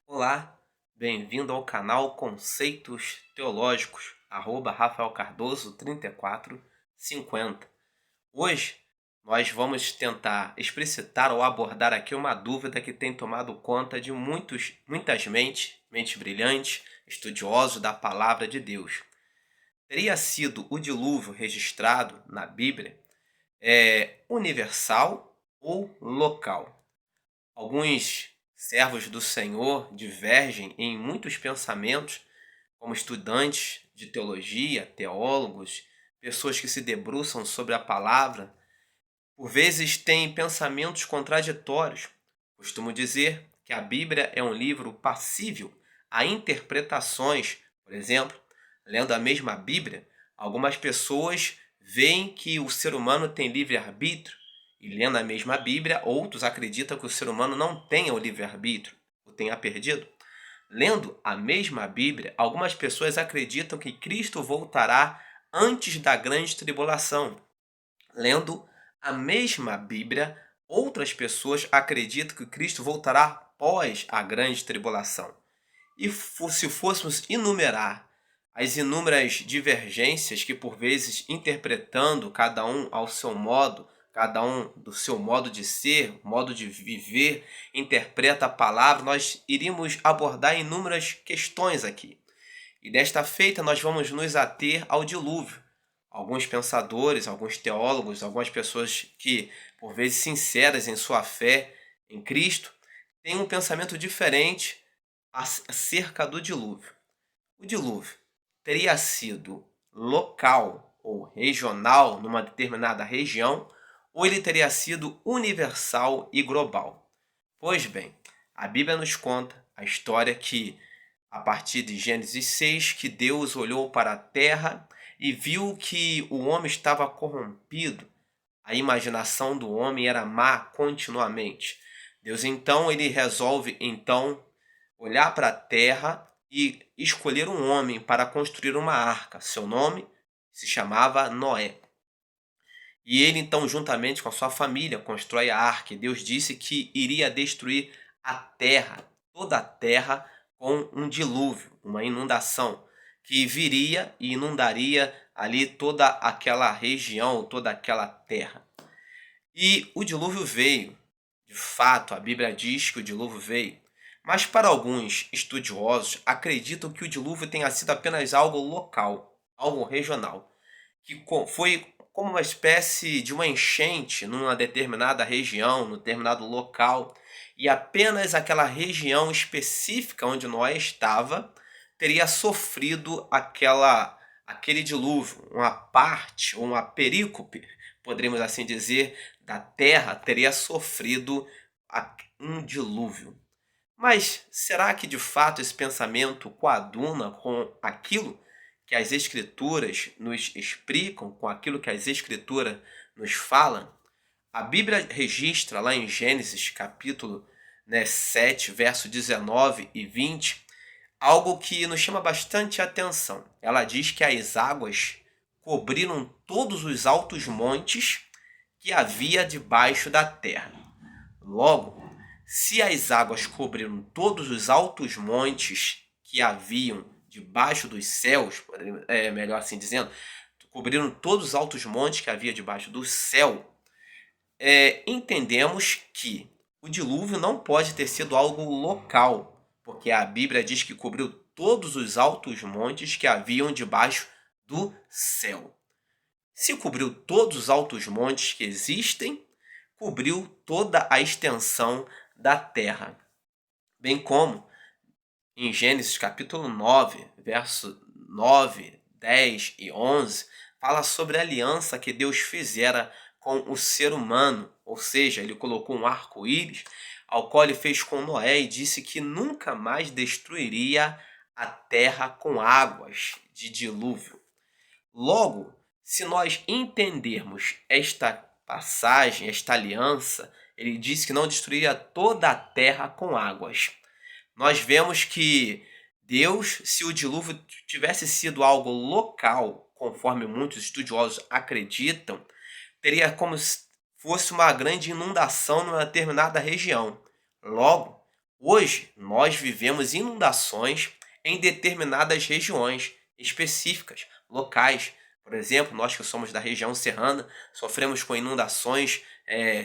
Olá, bem-vindo ao canal Conceitos Teológicos, Rafael Cardoso 3450. Hoje nós vamos tentar explicitar ou abordar aqui uma dúvida que tem tomado conta de muitas mentes brilhantes, estudiosos da palavra de Deus. Teria sido o dilúvio registrado na Bíblia universal ou local? Alguns servos do Senhor divergem em muitos pensamentos, como estudantes de teologia, teólogos, pessoas que se debruçam sobre a palavra, por vezes têm pensamentos contraditórios. Costumo dizer que a Bíblia é um livro passível a interpretações. Por exemplo, lendo a mesma Bíblia, algumas pessoas veem que o ser humano tem livre-arbítrio, e lendo a mesma Bíblia, outros acreditam que o ser humano não tenha o livre-arbítrio, o tenha perdido. Lendo a mesma Bíblia, algumas pessoas acreditam que Cristo voltará antes da grande tribulação. Lendo a mesma Bíblia, outras pessoas acreditam que Cristo voltará após a grande tribulação. E se fôssemos enumerar as inúmeras divergências que, por vezes, interpretando cada um ao seu modo, cada um do seu modo de ser, modo de viver, interpreta a palavra, nós iríamos abordar inúmeras questões aqui. E desta feita nós vamos nos ater ao dilúvio. Alguns pensadores, alguns teólogos, algumas pessoas que, por vezes sinceras em sua fé em Cristo, têm um pensamento diferente acerca do dilúvio. O dilúvio teria sido local ou regional numa determinada região, ou ele teria sido universal e global? Pois bem, a Bíblia nos conta a história que, a partir de Gênesis 6, que Deus olhou para a terra e viu que o homem estava corrompido. A imaginação do homem era má continuamente. Deus então ele resolve olhar para a terra e escolher um homem para construir uma arca. Seu nome se chamava Noé. E ele então, juntamente com a sua família, constrói a arca. E Deus disse que iria destruir a terra, toda a terra, com um dilúvio, uma inundação, que viria e inundaria ali toda aquela região, toda aquela terra. E o dilúvio veio. De fato, a Bíblia diz que o dilúvio veio. Mas para alguns estudiosos, acreditam que o dilúvio tenha sido apenas algo local, algo regional, que foi como uma espécie de uma enchente numa determinada região, num determinado local, e apenas aquela região específica onde Noé estava teria sofrido aquele dilúvio, uma parte, uma perícope, poderíamos assim dizer, da terra teria sofrido um dilúvio. Mas será que de fato esse pensamento coaduna com aquilo que as Escrituras nos explicam, com aquilo que as Escrituras nos falam? A Bíblia registra lá em Gênesis capítulo 7, verso 19 e 20, algo que nos chama bastante atenção. Ela diz que as águas cobriram todos os altos montes que havia debaixo da terra. Logo, se as águas cobriram todos os altos montes que haviam debaixo dos céus, melhor assim dizendo, cobriram todos os altos montes que havia debaixo do céu, entendemos que o dilúvio não pode ter sido algo local, porque a Bíblia diz que cobriu todos os altos montes que haviam debaixo do céu. Se cobriu todos os altos montes que existem, cobriu toda a extensão da terra. Bem como em Gênesis capítulo 9, verso 9, 10 e 11, fala sobre a aliança que Deus fizera com o ser humano, ou seja, ele colocou um arco-íris ao qual ele fez com Noé e disse que nunca mais destruiria a terra com águas de dilúvio. Logo, se nós entendermos esta passagem, esta aliança, ele disse que não destruiria toda a terra com águas. Nós vemos que Deus, se o dilúvio tivesse sido algo local, conforme muitos estudiosos acreditam, teria como se fosse uma grande inundação numa determinada região. Logo, o Hoje, nós vivemos inundações em determinadas regiões específicas, locais. Por exemplo, nós que somos da região serrana, sofremos com inundações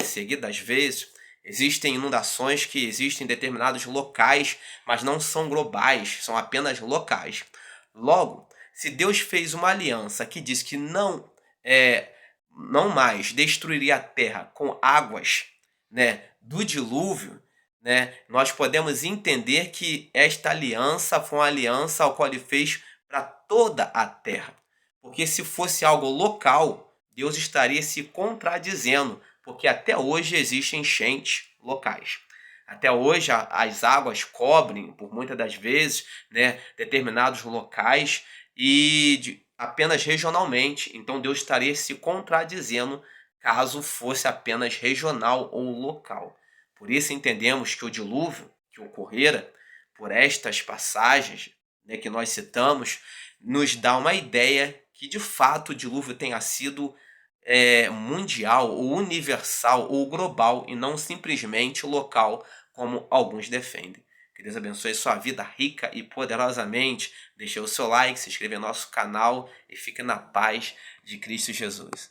seguidas vezes. Existem inundações que existem em determinados locais, mas não são globais, são apenas locais. Logo, se Deus fez uma aliança que diz que não mais destruiria a terra com águas, né, do dilúvio, né, nós podemos entender que esta aliança foi uma aliança ao qual ele fez para toda a terra. Porque se fosse algo local, Deus estaria se contradizendo, porque até hoje existem enchentes locais. Até hoje as águas cobrem, por muitas das vezes, né, determinados locais e apenas regionalmente. Então Deus estaria se contradizendo caso fosse apenas regional ou local. Por isso entendemos que o dilúvio que ocorrera por estas passagens, né, que nós citamos, nos dá uma ideia que de fato o dilúvio tenha sido mundial, ou universal, ou global, e não simplesmente local, como alguns defendem. Que Deus abençoe sua vida rica e poderosamente. Deixe o seu like, se inscreva no nosso canal e fique na paz de Cristo Jesus.